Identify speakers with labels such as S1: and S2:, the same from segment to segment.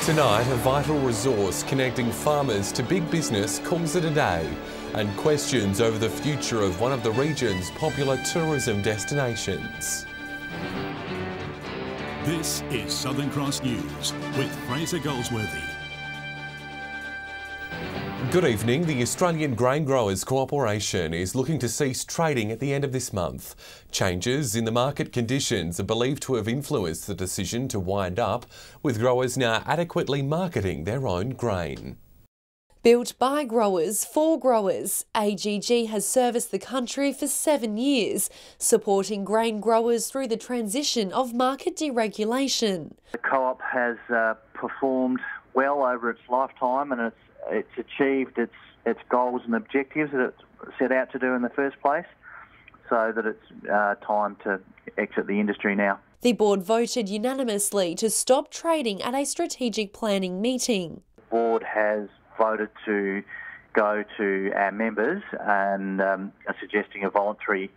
S1: Tonight, a vital resource connecting farmers to big business calls it a day, and questions over the future of one of the region's popular tourism destinations.
S2: This is Southern Cross News with Fraser Goldsworthy.
S1: Good evening. The Australian Grain Growers Corporation is looking to cease trading at the end of this month. Changes in the market conditions are believed to have influenced the decision to wind up, with growers now adequately marketing their own grain.
S3: Built by growers for growers, AGG has serviced the country for 7 years, supporting grain growers through the transition of market deregulation.
S4: The co-op has performed well over its lifetime, and it's achieved its goals and objectives that it set out to do in the first place, so that it's time to exit the industry now.
S3: The board voted unanimously to stop trading at a strategic planning meeting.
S4: The board has voted to go to our members and are suggesting a voluntary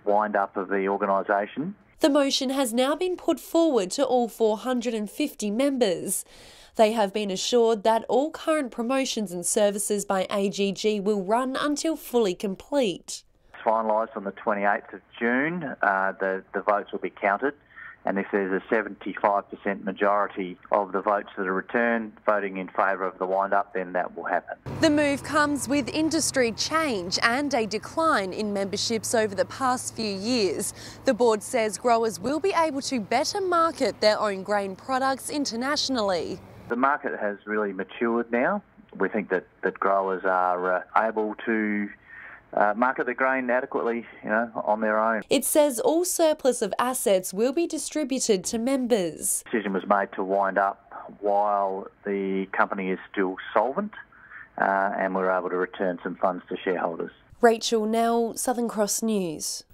S4: wind-up of the organisation.
S3: The motion has now been put forward to all 450 members. They have been assured that all current promotions and services by AGG will run until fully complete.
S4: It's finalised on the 28th of June. The votes will be counted, and if there's a 75% majority of the votes that are returned voting in favour of the wind-up, then that will happen.
S3: The move comes with industry change and a decline in memberships over the past few years. The board says growers will be able to better market their own grain products internationally.
S4: The market has really matured now. We think that growers are able to market the grain adequately, on their own.
S3: It says all surplus of assets will be distributed to members.
S4: The decision was made to wind up while the company is still solvent, and we're able to return some funds to shareholders.
S3: Rachel Nell, Southern Cross News.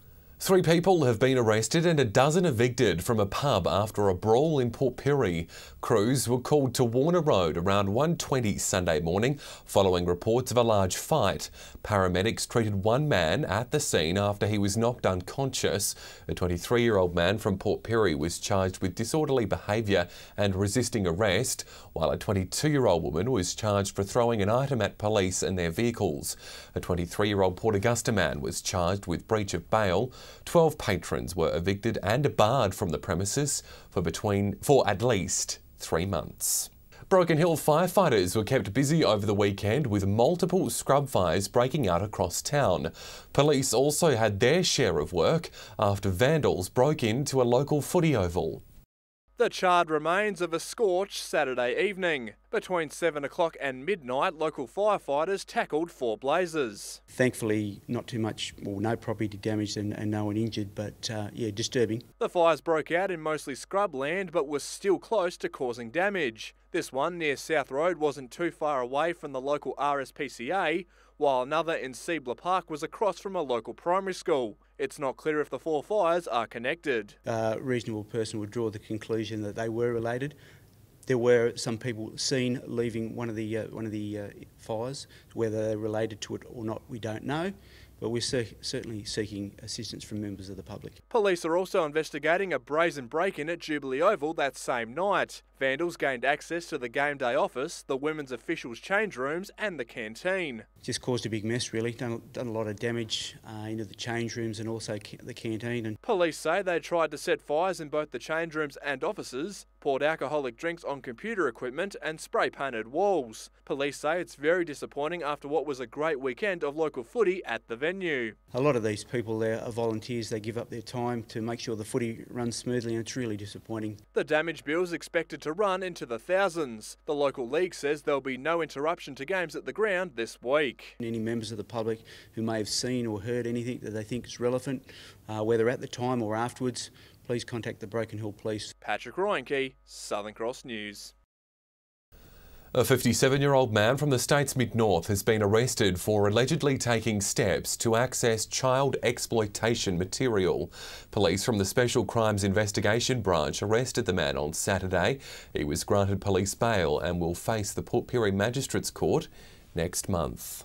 S1: 3 people have been arrested and a dozen evicted from a pub after a brawl in Port Pirie. Crews were called to Warner Road around 1:20 Sunday morning following reports of a large fight. Paramedics treated one man at the scene after he was knocked unconscious. A 23-year-old man from Port Pirie was charged with disorderly behaviour and resisting arrest, while a 22-year-old woman was charged for throwing an item at police and their vehicles. A 23-year-old Port Augusta man was charged with breach of bail. 12 patrons were evicted and barred from the premises for at least 3 months. Broken Hill firefighters were kept busy over the weekend with multiple scrub fires breaking out across town. Police also had their share of work after vandals broke into a local footy oval.
S5: The charred remains of a scorched Saturday evening. Between 7 o'clock and midnight, local firefighters tackled 4 blazes.
S6: Thankfully, not too much, no property damage and no one injured, but disturbing.
S5: The fires broke out in mostly scrub land, but were still close to causing damage. This one near South Road wasn't too far away from the local RSPCA, while another in Siebler Park was across from a local primary school. It's not clear if the 4 fires are connected.
S6: A reasonable person would draw the conclusion that they were related. There were some people seen leaving one of the fires. Whether they're related to it or not, we don't know. But we're certainly seeking assistance from members of the public.
S5: Police are also investigating a brazen break-in at Jubilee Oval that same night. Vandals gained access to the game day office, the women's officials' change rooms and the canteen.
S6: Just caused a big mess really, done a lot of damage into the change rooms and also the canteen.
S5: Police say they tried to set fires in both the change rooms and offices, poured alcoholic drinks on computer equipment and spray-painted walls. Police say it's very disappointing after what was a great weekend of local footy at the venue.
S6: A lot of these people there are volunteers. They give up their time to make sure the footy runs smoothly, and it's really disappointing.
S5: The damage bill is expected to run into the thousands. The local league says there'll be no interruption to games at the ground this week.
S6: Any members of the public who may have seen or heard anything that they think is relevant, whether at the time or afterwards, please contact the Broken Hill Police.
S5: Patrick Reinke, Southern Cross News.
S1: A 57-year-old man from the state's mid-north has been arrested for allegedly taking steps to access child exploitation material. Police from the Special Crimes Investigation Branch arrested the man on Saturday. He was granted police bail and will face the Port Pirie Magistrates Court next month.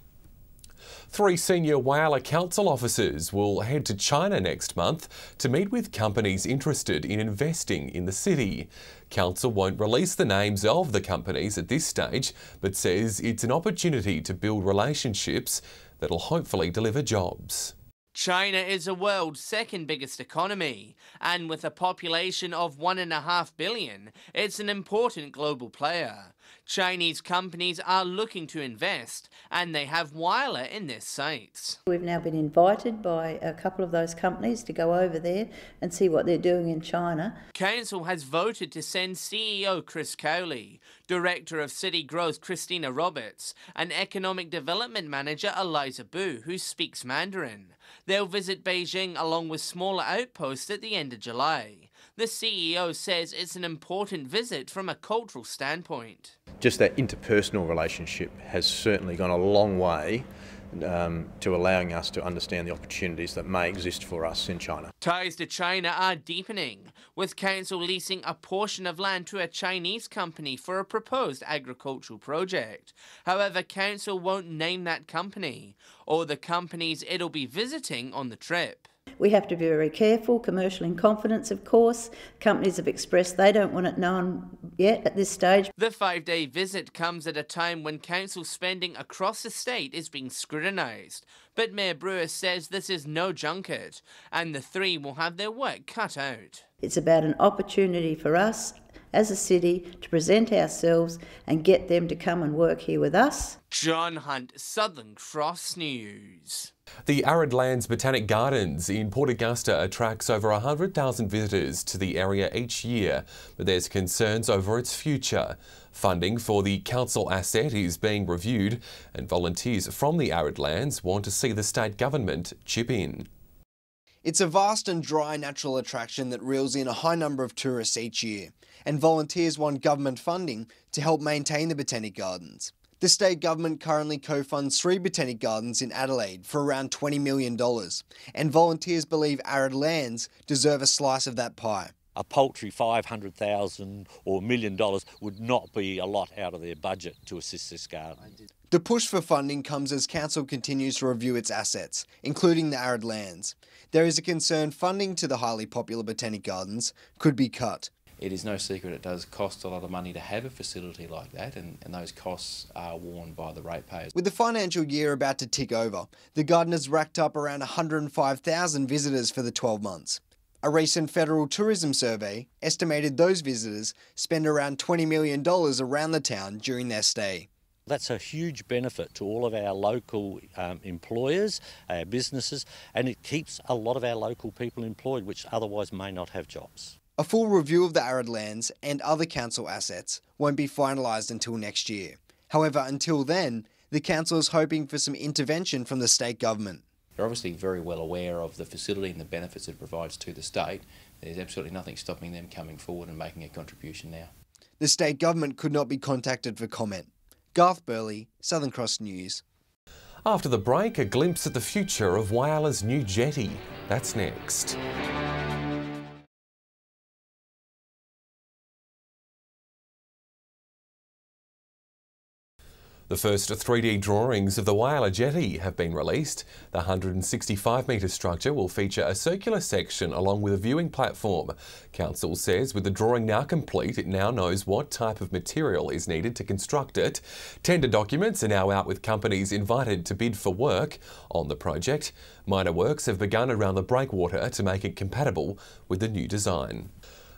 S1: 3 senior Whyalla Council officers will head to China next month to meet with companies interested in investing in the city. Council won't release the names of the companies at this stage, but says it's an opportunity to build relationships that'll hopefully deliver jobs.
S7: China is the world's second biggest economy, and with a population of 1.5 billion, it's an important global player. Chinese companies are looking to invest, and they have Whyalla in their sights.
S8: We've now been invited by a couple of those companies to go over there and see what they're doing in China.
S7: Council has voted to send CEO Chris Cowley, Director of City Growth Christina Roberts, and Economic Development Manager Eliza Bu, who speaks Mandarin. They'll visit Beijing along with smaller outposts at the end of July. The CEO says it's an important visit from a cultural standpoint.
S9: Just that interpersonal relationship has certainly gone a long way to allowing us to understand the opportunities that may exist for us in China.
S7: Ties to China are deepening, with Council leasing a portion of land to a Chinese company for a proposed agricultural project. However, Council won't name that company or the companies it'll be visiting on the trip.
S8: We have to be very careful, commercial in confidence, of course. Companies have expressed they don't want it known yet at this stage.
S7: The 5-day visit comes at a time when council spending across the state is being scrutinised. But Mayor Brewer says this is no junket, and the 3 will have their work cut out.
S8: It's about an opportunity for us as a city to present ourselves and get them to come and work here with us.
S7: John Hunt, Southern Cross News.
S1: The Arid Lands Botanic Gardens in Port Augusta attracts over 100,000 visitors to the area each year, but there's concerns over its future. Funding for the council asset is being reviewed, and volunteers from the Arid Lands want to see the state government chip in.
S10: It's a vast and dry natural attraction that reels in a high number of tourists each year, and volunteers want government funding to help maintain the Botanic Gardens. The state government currently co-funds 3 botanic gardens in Adelaide for around $20 million, and volunteers believe Arid Lands deserve a slice of that pie.
S11: A paltry $500,000 or $1 million would not be a lot out of their budget to assist this garden.
S10: The push for funding comes as council continues to review its assets, including the Arid Lands. There is a concern funding to the highly popular botanic gardens could be cut.
S12: It is no secret it does cost a lot of money to have a facility like that, and those costs are borne by the ratepayers.
S10: With the financial year about to tick over, the garden has racked up around 105,000 visitors for the 12 months. A recent federal tourism survey estimated those visitors spend around $20 million around the town during their stay.
S11: That's a huge benefit to all of our local employers, our businesses, and it keeps a lot of our local people employed, which otherwise may not have jobs.
S10: A full review of the Arid Lands and other council assets won't be finalised until next year. However, until then, the council is hoping for some intervention from the state government.
S12: They're obviously very well aware of the facility and the benefits it provides to the state. There's absolutely nothing stopping them coming forward and making a contribution now.
S10: The state government could not be contacted for comment. Garth Burley, Southern Cross News.
S1: After the break, a glimpse at the future of Whyalla's new jetty. That's next. The first 3D drawings of the Whyalla Jetty have been released. The 165-metre structure will feature a circular section along with a viewing platform. Council says with the drawing now complete, it now knows what type of material is needed to construct it. Tender documents are now out with companies invited to bid for work on the project. Minor works have begun around the breakwater to make it compatible with the new design.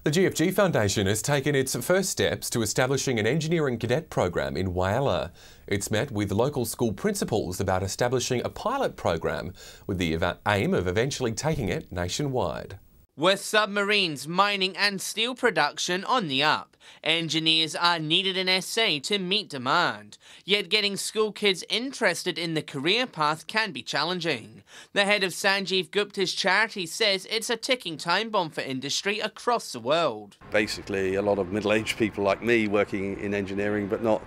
S1: The GFG Foundation has taken its first steps to establishing an engineering cadet program in Whyalla. It's met with local school principals about establishing a pilot program with the aim of eventually taking it nationwide.
S7: With submarines, mining and steel production on the up, engineers are needed in SA to meet demand. Yet getting school kids interested in the career path can be challenging. The head of Sanjeev Gupta's charity says it's a ticking time bomb for industry across the world.
S13: Basically, a lot of middle-aged people like me working in engineering, but not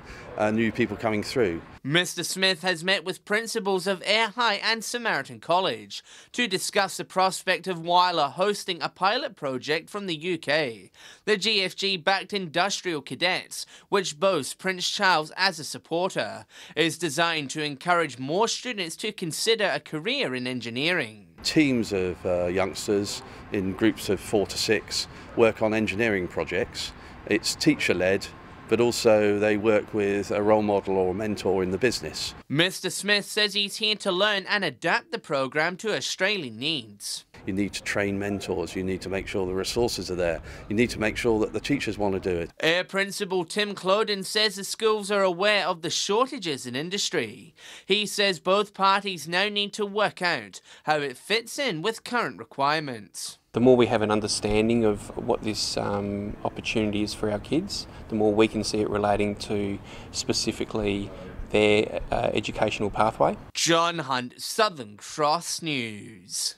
S13: new people coming through.
S7: Mr. Smith has met with principals of Ayr High and Samaritan College to discuss the prospect of Whyalla hosting borrowing a pilot project from the UK. The GFG backed Industrial Cadets, which boasts Prince Charles as a supporter, is designed to encourage more students to consider a career in engineering.
S13: Teams of youngsters in groups of 4 to 6 work on engineering projects. It's teacher-led, but also they work with a role model or a mentor in the business.
S7: Mr. Smith says he's here to learn and adapt the program to Australian needs.
S13: You need to train mentors, you need to make sure the resources are there, you need to make sure that the teachers want to do it.
S7: Air Principal Tim Cloden says the schools are aware of the shortages in industry. He says both parties now need to work out how it fits in with current requirements.
S14: The more we have an understanding of what this opportunity is for our kids, the more we can see it relating to specifically their educational pathway.
S7: John Hunt, Southern Cross News.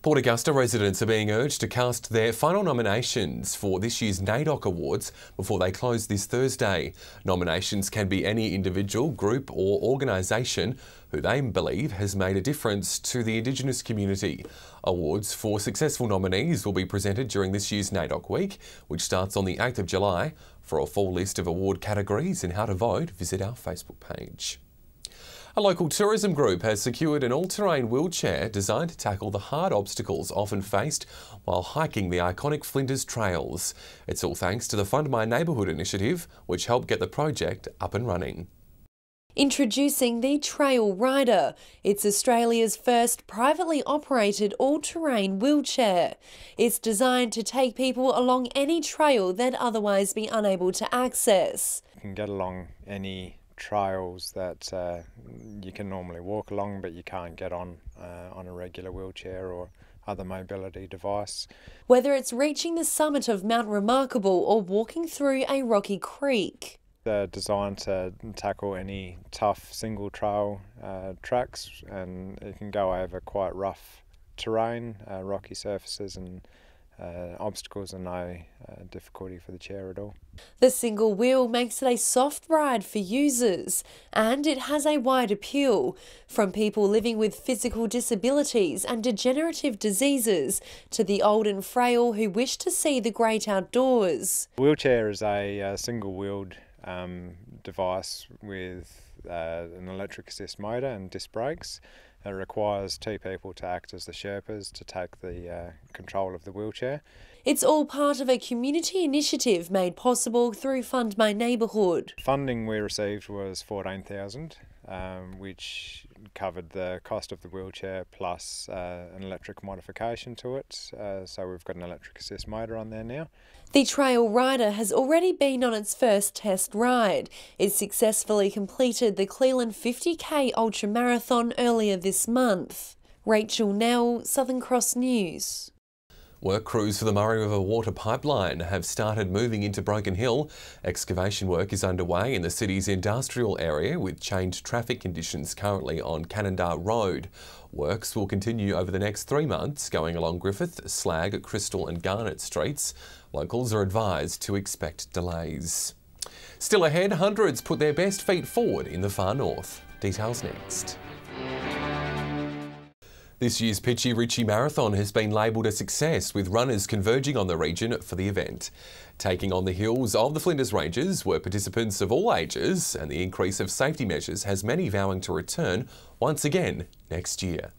S1: Port Augusta residents are being urged to cast their final nominations for this year's NAIDOC Awards before they close this Thursday. Nominations can be any individual, group or organisation who they believe has made a difference to the Indigenous community. Awards for successful nominees will be presented during this year's NAIDOC Week, which starts on the 8th of July. For a full list of award categories and how to vote, visit our Facebook page. A local tourism group has secured an all-terrain wheelchair designed to tackle the hard obstacles often faced while hiking the iconic Flinders Trails. It's all thanks to the Fund My Neighbourhood initiative, which helped get the project up and running.
S3: Introducing the Trail Rider. It's Australia's first privately operated all-terrain wheelchair. It's designed to take people along any trail they'd otherwise be unable to access.
S15: You can get along any trails that you can normally walk along, but you can't get on a regular wheelchair or other mobility device.
S3: Whether it's reaching the summit of Mount Remarkable or walking through a rocky creek.
S15: They're designed to tackle any tough single trail tracks, and it can go over quite rough terrain, rocky surfaces, and obstacles are no difficulty for the chair at all.
S3: The single wheel makes it a soft ride for users, and it has a wide appeal, from people living with physical disabilities and degenerative diseases to the old and frail who wish to see the great outdoors.
S15: The wheelchair is a single-wheeled device with an electric assist motor and disc brakes. It requires 2 people to act as the Sherpas to take the control of the wheelchair.
S3: It's all part of a community initiative made possible through Fund My Neighbourhood.
S15: Funding we received was $14,000, which covered the cost of the wheelchair plus an electric modification to it. So we've got an electric assist motor on there now.
S3: The Trail Rider has already been on its first test ride. It successfully completed the Cleland 50k Ultra Marathon earlier this month. Rachel Nell, Southern Cross News.
S1: Work crews for the Murray River Water Pipeline have started moving into Broken Hill. Excavation work is underway in the city's industrial area with changed traffic conditions currently on Canondar Road. Works will continue over the next 3 months, going along Griffith, Slag, Crystal and Garnet Streets. Locals are advised to expect delays. Still ahead, hundreds put their best feet forward in the far north. Details next. This year's Pitchie Ritchie Marathon has been labelled a success, with runners converging on the region for the event. Taking on the hills of the Flinders Ranges were participants of all ages, and the increase of safety measures has many vowing to return once again next year.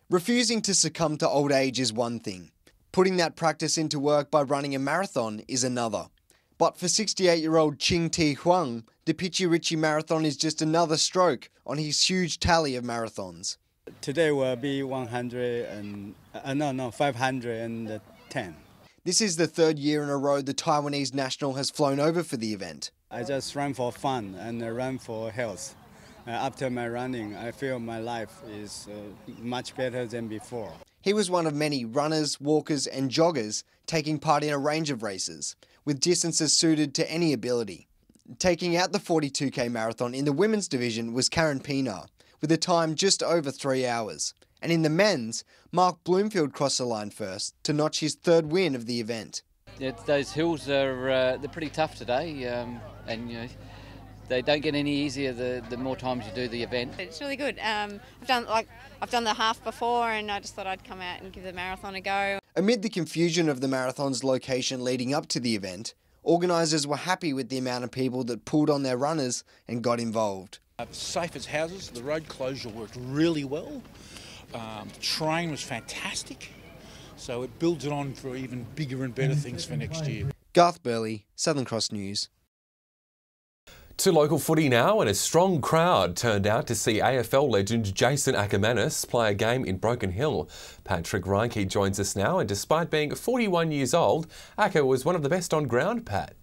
S10: Refusing to succumb to old age is one thing. Putting that practice into work by running a marathon is another. But for 68-year-old Ching Ti Huang, the Pitchie Ritchie Marathon is just another stroke on his huge tally of marathons.
S16: Today will be 510.
S10: This is the 3rd year in a row the Taiwanese national has flown over for the event.
S16: I just run for fun and run for health. After my running, I feel my life is much better than before.
S10: He was one of many runners, walkers and joggers taking part in a range of races, with distances suited to any ability. Taking out the 42k marathon in the women's division was Karen Pienaar, with a time just over 3 hours. And in the men's, Mark Bloomfield crossed the line first to notch his 3rd win of the event.
S17: Those hills are they're pretty tough today, and you know, they don't get any easier the more times you do the event.
S18: It's really good. I've done the half before, and I just thought I'd come out and give the marathon a go.
S10: Amid the confusion of the marathon's location leading up to the event, organisers were happy with the amount of people that pulled on their runners and got involved.
S18: Safe as houses, the road closure worked really well. The train was fantastic, so it builds it on for even bigger and better things for next year.
S10: Garth Burley, Southern Cross News.
S1: To local footy now, and a strong crowd turned out to see AFL legend Jason Ackermanis play a game in Broken Hill. Patrick Reinke joins us now, and despite being 41 years old, Acker was one of the best on ground, Pat.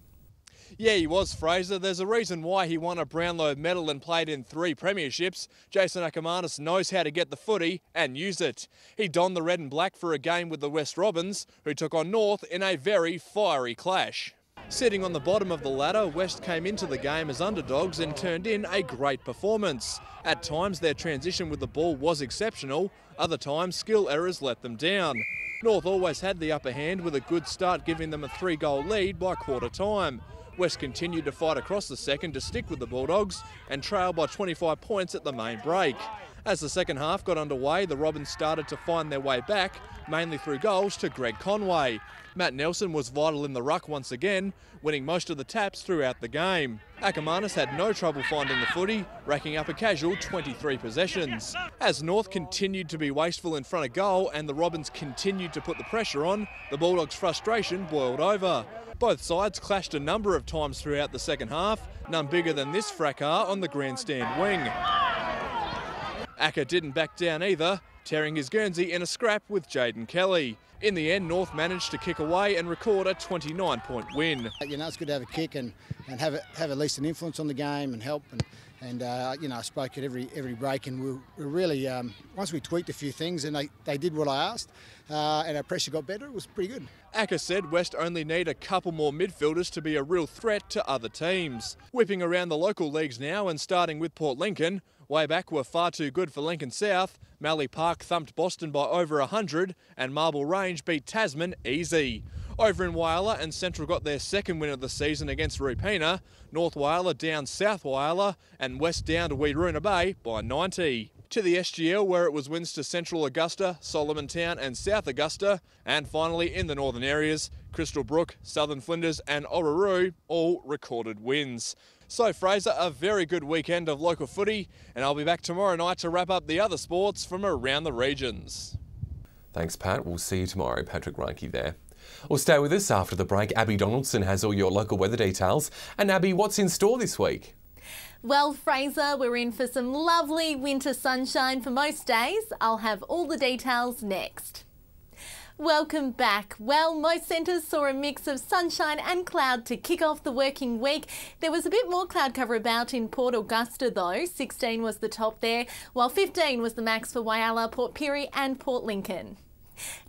S5: Yeah, he was, Fraser. There's a reason why he won a Brownlow medal and played in 3 premierships. Jason Ackermanis knows how to get the footy and use it. He donned the red and black for a game with the West Robins, who took on North in a very fiery clash. Sitting on the bottom of the ladder, West came into the game as underdogs and turned in a great performance. At times, their transition with the ball was exceptional. Other times, skill errors let them down. North always had the upper hand with a good start, giving them a 3-goal lead by quarter time. West continued to fight across the second to stick with the Bulldogs and trail by 25 points at the main break. As the second half got underway, the Robins started to find their way back, mainly through goals to Greg Conway. Matt Nelson was vital in the ruck once again, winning most of the taps throughout the game. Ackermanis had no trouble finding the footy, racking up a casual 23 possessions. As North continued to be wasteful in front of goal and the Robins continued to put the pressure on, the Bulldogs' frustration boiled over. Both sides clashed a number of times throughout the second half, none bigger than this fracas on the grandstand wing. Acker didn't back down either, tearing his Guernsey in a scrap with Jaden Kelly. In the end, North managed to kick away and record a 29-point win.
S19: You know, it's good to have a kick and have at least an influence on the game and help. And you know, I spoke at every break, and we really, once we tweaked a few things and they did what I asked, and our pressure got better, it was pretty good.
S5: Acker said West only need a couple more midfielders to be a real threat to other teams. Whipping around the local leagues now and starting with Port Lincoln, way back were far too good for Lincoln South. Mallee Park thumped Boston by over 100 and Marble Range beat Tasman easy. Over in Whyalla, and Central got their second win of the season against Rupina. North Whyalla down South Whyalla and West down to Weeroona Bay by 90. To the SGL, where it was wins to Central Augusta, Solomon Town and South Augusta. And finally in the northern areas, Crystal Brook, Southern Flinders and Orroroo all recorded wins. So Fraser, a very good weekend of local footy, and I'll be back tomorrow night to wrap up the other sports from around the regions.
S1: Thanks, Pat. We'll see you tomorrow. Patrick Reinke there. Well, stay with us after the break. Abby Donaldson has all your local weather details. And Abby, what's in store this week?
S20: Well, Fraser, we're in for some lovely winter sunshine for most days. I'll have all the details next. Welcome back. Well, most centres saw a mix of sunshine and cloud to kick off the working week. There was a bit more cloud cover about in Port Augusta though. 16 was the top there, while 15 was the max for Whyalla, Port Pirie and Port Lincoln.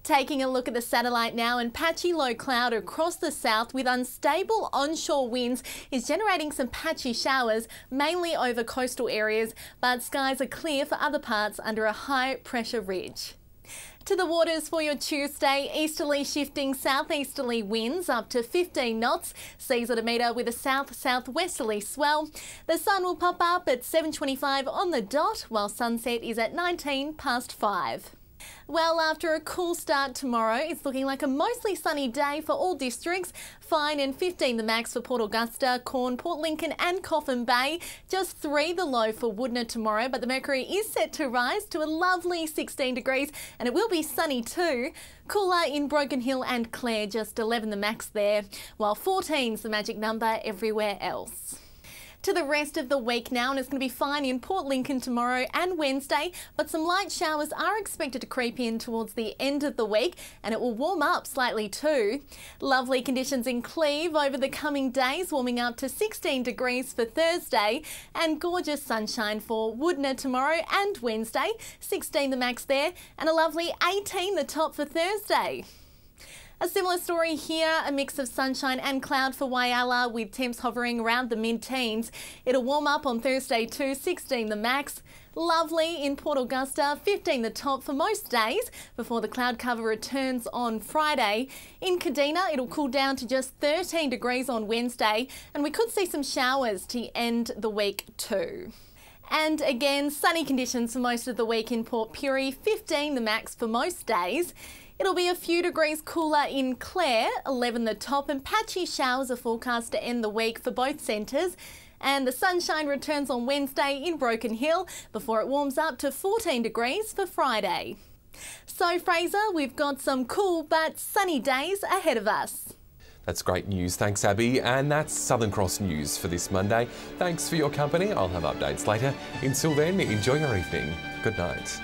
S20: Taking a look at the satellite now, and patchy low cloud across the south with unstable onshore winds is generating some patchy showers, mainly over coastal areas, but skies are clear for other parts under a high pressure ridge. To the waters for your Tuesday, easterly shifting southeasterly winds up to 15 knots, seas at a metre with a south-southwesterly swell. The sun will pop up at 7:25 on the dot, while sunset is at 19 past 5. Well, after a cool start tomorrow, it's looking like a mostly sunny day for all districts. Fine and 15 the max for Port Augusta, Corn, Port Lincoln and Coffin Bay. Just 3 the low for Woodner tomorrow, but the mercury is set to rise to a lovely 16 degrees and it will be sunny too. Cooler in Broken Hill and Clare, just 11 the max there, while 14's the magic number everywhere else. To the rest of the week now, and it's going to be fine in Port Lincoln tomorrow and Wednesday, but some light showers are expected to creep in towards the end of the week and it will warm up slightly too. Lovely conditions in Cleve over the coming days, warming up to 16 degrees for Thursday, and gorgeous sunshine for Woodner tomorrow and Wednesday, 16 the max there, and a lovely 18 the top for Thursday. A similar story here, a mix of sunshine and cloud for Whyalla with temps hovering around the mid-teens. It'll warm up on Thursday too, 16 the max. Lovely in Port Augusta, 15 the top for most days before the cloud cover returns on Friday. In Kadina, it'll cool down to just 13 degrees on Wednesday and we could see some showers to end the week too. And again, sunny conditions for most of the week in Port Pirie, 15 the max for most days. It'll be a few degrees cooler in Clare, 11 the top, and patchy showers are forecast to end the week for both centres. And the sunshine returns on Wednesday in Broken Hill before it warms up to 14 degrees for Friday. So Fraser, we've got some cool but sunny days ahead of us.
S1: That's great news. Thanks, Abby. And that's Southern Cross News for this Monday. Thanks for your company. I'll have updates later. Until then, enjoy your evening. Good night.